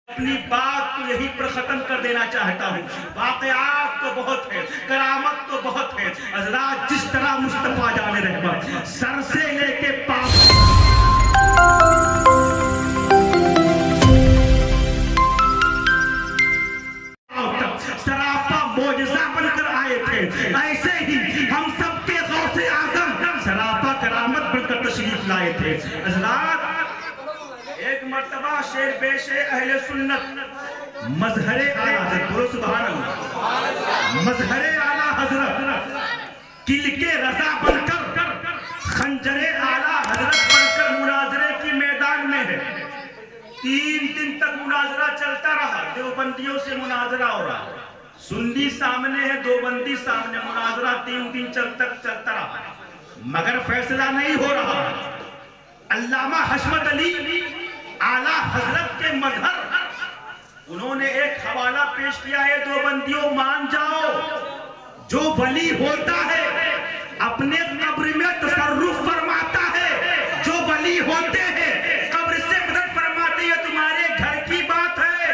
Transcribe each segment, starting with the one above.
अपनी बात को यही पर खत्म कर देना चाहता हूँ। वाकयात तो बहुत है, करामत तो बहुत है। हज़रात जिस तरह मुस्तफा जाने रहमत सर से लेके पाँव तक सरापा मोजज़ा बनकर आए थे, ऐसे ही हम सबके गौसे आज़म सरापा करामत बनकर तशरीफ लाए थे। हज़रात एक मर्तबा शेर पेशे अहले सुन्नत मजहरे आला हज़रत, बोलो सुभान अल्लाह, मजहरे आला हज़रत किल के रज़ा बनकर खंजरे आला हज़रत बनकर मुनाजरे की मैदान में है। 3 दिन तक मुनाजरा चलता रहा, देवबंदियों से मुनाजरा हो रहा, सुन्नी सामने है, देवबंदी सामने, मुनाजरा 3 दिन चलता रहा, मगर फैसला नहीं हो रहा। अल्लामा हशमत अली आला हजरत के मजहर उन्होंने एक हवाला पेश किया है, देवबंदियों मान जाओ, जो वली होता है अपने कब्र में तसर्रुफ फरमाता है, जो वली होते हैं कब्र से मदद फरमाते हैं, तुम्हारे घर की बात है।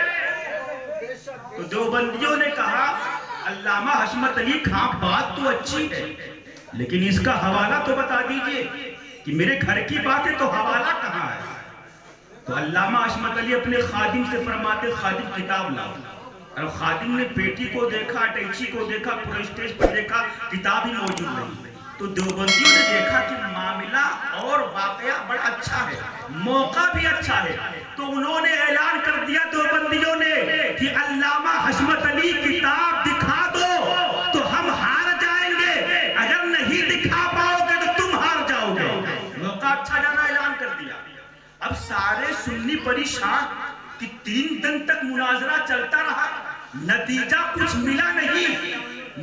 तो देवबंदियों ने कहा अल्लामा हशमत अली खां बात तो अच्छी है, लेकिन इसका हवाला तो बता दीजिए कि मेरे घर की बात है तो हवाला कहाँ है। तो अल्लामा हशमत अली अपने खादिम से फरमाते, खादिम किताब लाओ। और खादिम ने पेटी को देखा, अटैची को देखा, पूरे स्टेज पर देखा, किताब ही मौजूद नहीं। तो देवबंदियों ने देखा कि मामला और वाकया बड़ा अच्छा है, मौका भी अच्छा है, तो उन्होंने ऐलान कर दिया देवबंदियों ने कि अल्लामा हशमत अली किताब दिखा दो तो हम हार जाएंगे, अगर नहीं दिखा पाओगे तो तुम हार जाओगे। मौका अच्छा जाना ऐलान कर दिया। अब सारे सुन्नी परेशान कि 3 दिन तक मुनाजरा चलता रहा, नतीजा कुछ मिला नहीं,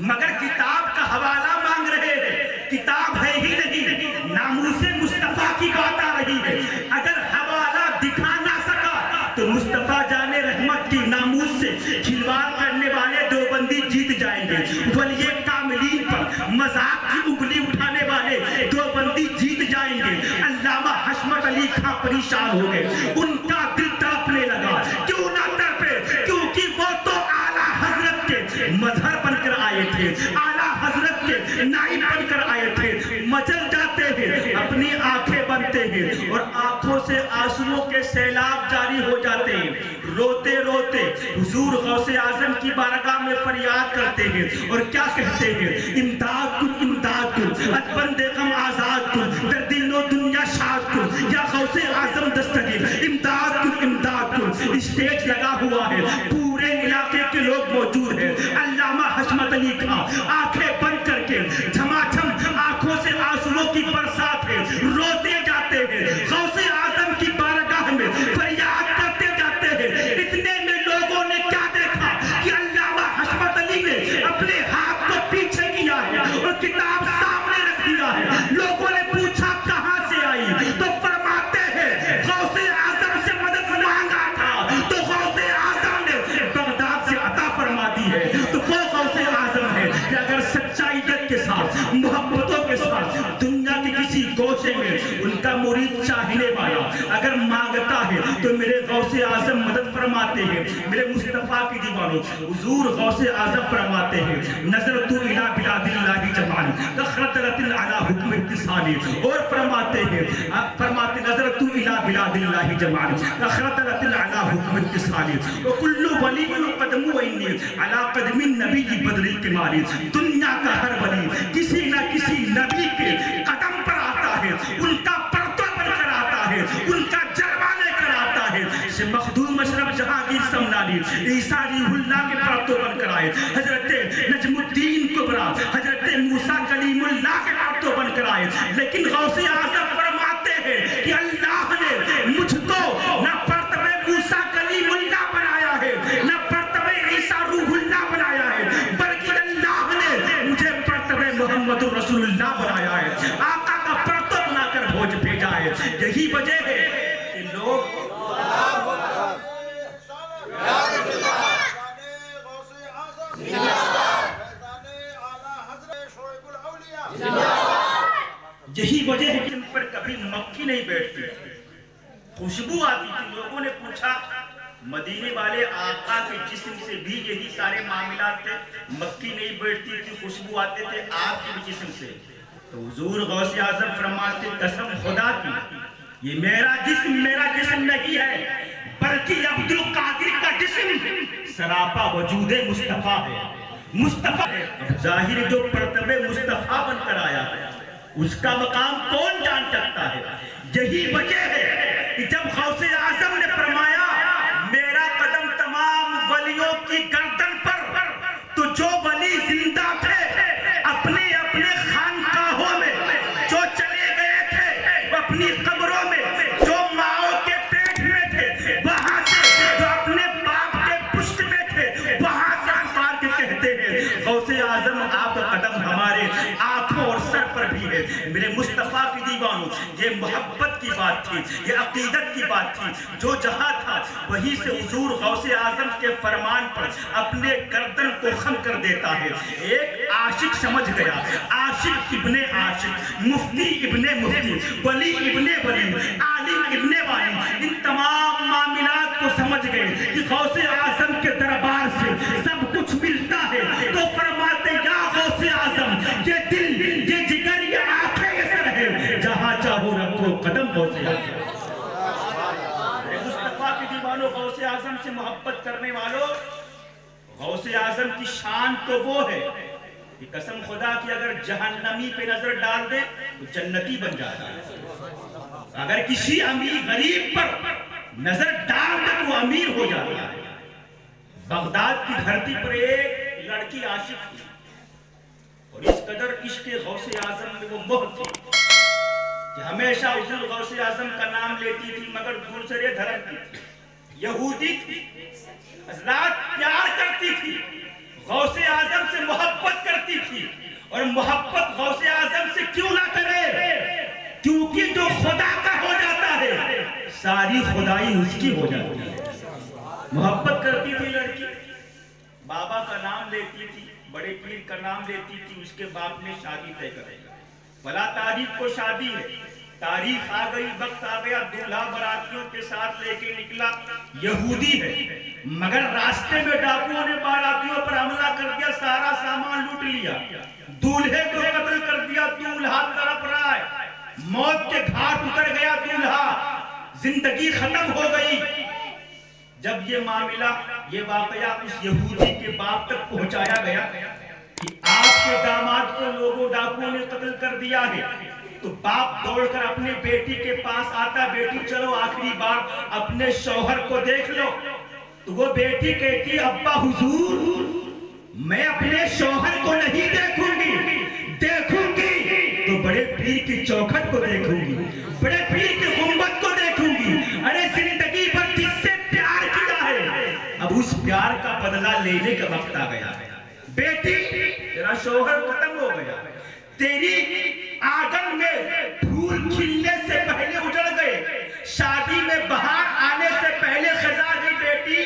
मगर किताब का हवाला मांग रहे हैं, किताब है ही नहीं, नामूसे मुस्तफा की बात आ रही है। अगर हवाला दिखा ना सका तो मुस्तफा जाने रहमत की नामूस से खिलवाड़ करने वाले देवबंदी जीत जाएंगे, वलिये कामिलीन पर मजाक की उंगली उठाने वाले देवबंदी जीत जाएंगे। अल्लामा हशमत अली खां परेशान हो गए, उनका दिल तड़पने लगा, क्यों ना तड़पे, क्योंकि वो तो आला हजरत के मजहर बनकर आए थे, आला हजरत के नाइब बनकर आए थे। मचल जाते हैं, अपनी आंखें बनते हैं और आंखों से आंसुओं के सैलाब जारी हो जाते हैं। रोते रोते हुजूर गौसे आजम की बारगाह में फरियाद करते हैं और क्या कहते हैं, इमदाद कुन इमदाद कुन, अज बंदे गम आजाद कुन, दर दिलो दुनिया शाद कुन, या गौसे आजम दस्तगीर, इमदाद कुन इमदाद कुन। स्टेज लगा हुआ है, पूरे इलाके के लोग मौजूद हैं। अल्लामा हशमत अली खां आंखें बंद करके झमाझम आंखों से आंसुओं की बरसात है, रोते जाते हैं, गौसे आजम की बारगाह में फरियाद करते जाते हैं। इतने में लोगों ने क्या देखा कि अल्लामा हशमत अली ने अपने हाथ को पीछे किया है और किताब सामने रख दिया है। लोगों ने पूछा कहां से आई, तो फरमाते हैं गौसे आजम से मदद मांगा था तो गौसे आजम ने बगदाद से अता फरमा दी है। तो वो गौसे आजम है कि अगर सच्चाईयत के साथ, मोहब्बतों के साथ दुनिया के किसी गोशे में उनका मुरीद चाहने वाला अगर मांगता है तो मेरे गौसे आजम मदद फरमाते हैं। मेरे मुस्तफा की दीवानों हुजूर गौसे आजम फरमाते हैं, नजर तू इला बिलादिल्लाहि जमान तखरतल अला हुक्म इत्तिसाली, और फरमाते नजर तू इला बिलादिल्लाहि जमान तखरतल अला हुक्म इत्तिसाली व कुल्लु वलिय्यिन कदमु इन्नी अला कदमिन नबी बदरिल किमाली। दुनिया का हर वली किसी न किसी नबी के कदम पर आता है, उनका परतवा बनकर आता है, उनका जलवा लेकर आता है। से मखदूम अशरफ जहांगीर समनानी ईसा रूहुल्लाह के परतवा बनकर आए, हजरत नजमुद्दीन कुबरा हजरत मूसा कलीमुल्लाह के परतवा बनकर आए। लेकिन गौसे आजम फरमाते हैं कि अल्लाह ने मुझको न परतवे मूसा कलीमुल्लाह बनाया है, न परतवे ईसा रूहुल्लाह बनाया है, बल्कि अल्लाह ने मुझे परतवे मोहम्मद रसूलुल्लाह बनाया है, आका का परतवा बनाकर भोज भेजा है। यही वजह है कि लोग यही वजह है कि पर कभी मक्खी नहीं बैठती, खुशबू आती थी। लोगों ने पूछा मदीने वाले आका के जिस्म से भी यही सारे मामलात थे। मक्खी नहीं बैठती थी, खुशबू आते थे आपके भी जिस्म से। तो हुजूर गौसे आजम फरमाते कसम खुदा की, ये मेरा जिस्म नहीं है, बल्कि अब्दुल कादिर का जिस्म सरापा वजूदे मुस्तफा है। मुस्तफा जाहिर जो परतबे मुस्तफा बनकर आया है, उसका मकाम कौन जान सकता है। यही वजह है कि जब गौसे आजम ने फरमाया मेरा कदम तमाम वलियों की गर्दन पर, तो जो वली जिंदा थे अपने अपने खानकाहों में, जो चले गए थे अपनी कब्रों में, जो माओ के पेट में थे वहां से, जो अपने बाप के पुष्ट में थे वहां से मार के कहते हैं गौसे आजम आपका कदम हमारे आंखों और सर पर भी है। मेरे मुस्तफा की दीवानों, ये मोहब्बत की बात थी, ये अकीदत की बात थी। जो जहां था वहीं से हुजूर गौसे आजम के फरमान पर अपने गर्दन को खम कर देता है। एक आशिक समझ गया, आशिक इब्ने आशिक, मुफ्ती इब्ने मुफ्ती, वली इब्ने वली, आलिम इब्ने वाली, इन तमाम मामलात को समझ गए कि गौसे आजम के दरबार से सब कुछ मिलता है। तो फरमाते या गौसे आजम, ये दिल, ये जिगर, ये आंखें, ये सर है, जहां चाहो रखो कदम गौसे आजम। मुस्तफा की दीवानों, गौसे आजम से मोहब्बत करने वालों, गौसे आजम की शान तो वो है कि कसम खुदा की अगर जहन्नमी पे नजर डाल दे तो जन्नती बन जाता है। अगर किसी अमीर गरीब पर नजर डाल दे तो अमीर हो जाता है। बगदाद की धरती पर एक लड़की आशिक थी और इस कदर इश्क गौसे आजम में वो मोह थी कि हमेशा हुजूर गौसे आजम का नाम लेती थी, मगर दूसरे धर्म की थी, यहूदी थी। हज़रात प्यार करती थी, गौसे आजम से मोहब्बत करती थी। और मोहब्बत गौसे आजम से क्यों ना करे, क्योंकि जो खुदा का हो जाता है सारी खुदाई उसकी हो जाती है। मोहब्बत करती थी लड़की, बाबा का नाम लेती थी, बड़े पीर का नाम लेती थी, उसके बाप ने शादी तय करेगा। भला तारीख को शादी है, तारीख आ गई, वक्त आ गया, दूल्हा बारातियों के साथ लेके निकला, यहूदी है, मगर रास्ते में डाकुओं ने बारातियों पर हमला कर दिया, सारा सामान लूट लिया, दूल्हे को कत्ल कर दिया, दूल्हा तड़प रहा है, मौत के घाट उतर गया दूल्हा, जिंदगी खत्म हो गई। जब ये मामला, ये वाकया उस यहूदी के बाप तक पहुंचाया गया कि आपके दामाद को लोगों डाकुओं ने कत्ल कर दिया है, तो बाप दौड़कर अपने बेटी के पास आता, बेटी चलो आखिरी बार अपने शौहर को देख लो। तो वो बेटी कहती अब्बा हुजूर मैं अपने शौहर को नहीं देखूंगी, देखूंगी तो बड़े पीर की चौखट को देखूंगी, बड़े पीर की गुंबद को देखूंगी। अरे जिंदगी भर किससे प्यार किया है, अब उस प्यार का बदला लेने का वक्त आ गया है। बेटी तेरा शौहर खत्म हो गया, तेरी आंगन में फूल खिलने से पहले उजड़ गए, शादी में बहार आने से पहले खजा गई। बेटी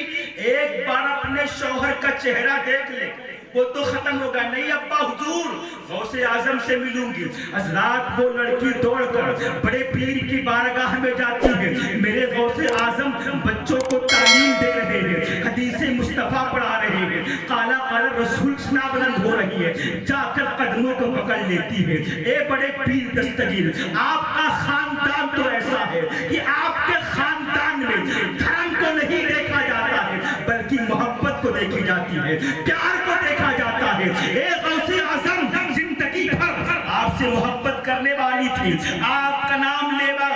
एक बार अपने शौहर का चेहरा देख ले, वो तो खत्म होगा। नहीं अब्बा हुजूर गौसे आजम से मिलूंगी। हज़रात वो लड़की दौड़कर बड़े पीर की बारगाह में जाती है। मेरे गौसे आजम बच्चों को तालीम दे रहे हैं, हदीसे मुस्तफा पढ़ा रहे हैं, काला काला रसूल सुना बुलंद हो रही है, जाकर कदमों को पकड़ लेती है। ए बड़े पीर दस्तगीर, आपका खानदान तो ऐसा है कि आपके खानदान में धर्म को नहीं देखा जाता है, बल्कि मोहब्बत को देखी जाती है, प्यार को देखा जाता है। एक गौसे आजम जिंदगी भर आपसे मोहब्बत करने वाली थी, आपका नाम लेवा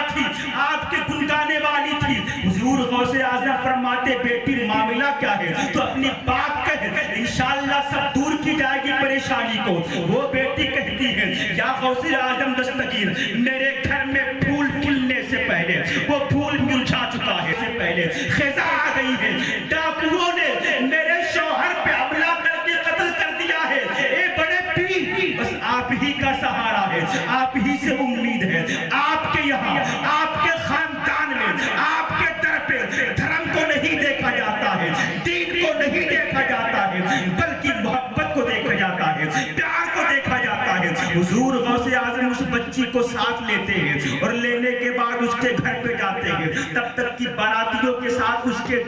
थी, आपके गुण गाने वाली थी। हुजूर गौसे आजम फरमाते बेटी मामला क्या है, तो अपनी बात कहे, इंशाअल्लाह सब दूर की जाएगी परेशानी को। वो बेटी कहती है या गौसे आजम दस्तगीर मेरे घर में फूल खिलने से पहले वो फूल मुरझा चुका है, से पहले खिज़ा आ गई है, डाकुओं ने मेरे शौहर पे हमला करके कत्ल कर दिया है। ए बड़े पीर बस आप ही का सहारा है, आप ही से उम्मीद है। आपके यहाँ आपके खानदान में आपके दर पे धर्म को नहीं देखा जाता है, दीन को नहीं देखा जाता है, बल्कि मोहब्बत को देखा जाता है, प्यार को देखा जाता है। हुजूर गौसे आजम उस बच्ची को साथ लेते हैं और लेने के बाद उसके घर पे जाते हैं। तब तक की बारातियों के साथ उसके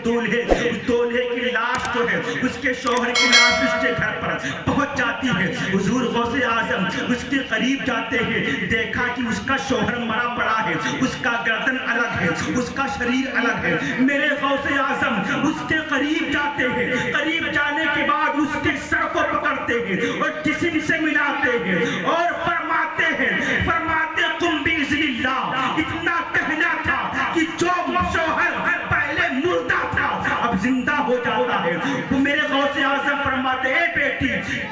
उस दूल्हे की लाश जो है, उसके शौहर की लाश उसके घर पर पहुंच जाती है। हुजूर गौसे आजम उसके करीब जाते हैं, देखा कि उसका शौहर मरा पड़ा है, उसका गर्दन अलग है, उसका शरीर अलग है। मेरे गौसे आजम उसके करीब जाते हैं, करीब जाने के बाद उसके सर को पकड़ते हैं और जिस्म से मिलाते हैं और फरमाते तुम बिइज़्निल्लाह, इतना कहना था कि जो शौहर पहले मुर्दा था अब जिंदा हो जाता है। तो मेरे गौसे आजम फरमाते हैं, बेटी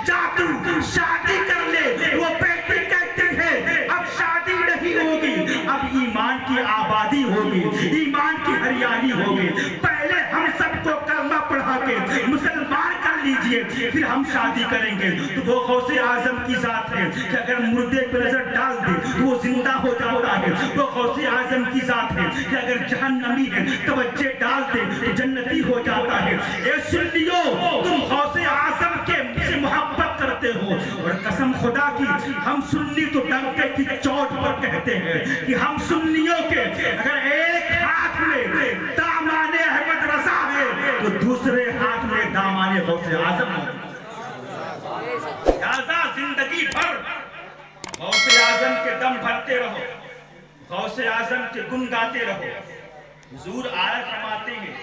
जा तू शादी कर ले। वो बेटी कहती है अब शादी नहीं होगी, अब ईमान की आबादी होगी, ईमान की हरियाली होगी। पहले हम सबको कलमा पढ़ा के मुसलमान कर लीजिए, फिर हम शादी करेंगे। तो वो गौसे आजम की जात है कि अगर मुर्दे पर नजर डाल दे तो वो जिंदा हो जाता है। वो गौसे आजम की जात है कि अगर जहन्नमी है तवज्जो डाल दे तो जन्नती हो जाता है। ए सुन्नियों, तुम गौसे आजम के से मोहब्बत करते हो और कसम खुदा की हम सुन्नी तो डंके की चोट पर कहते हैं कि हम सुन्नियों के अगर एक हाथ में दामाने अहमद रजा है तो दूसरे हाथ में दामाने गौसे आजम है। जिंदगी भर गौसे आजम के दम भरते रहो, गौसे आजम के गुण गाते रहो। हुजूर आया फरमाते हैं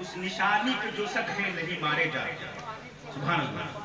उस निशानी के जो शक है नहीं मारे जाए। सुभान अल्लाह।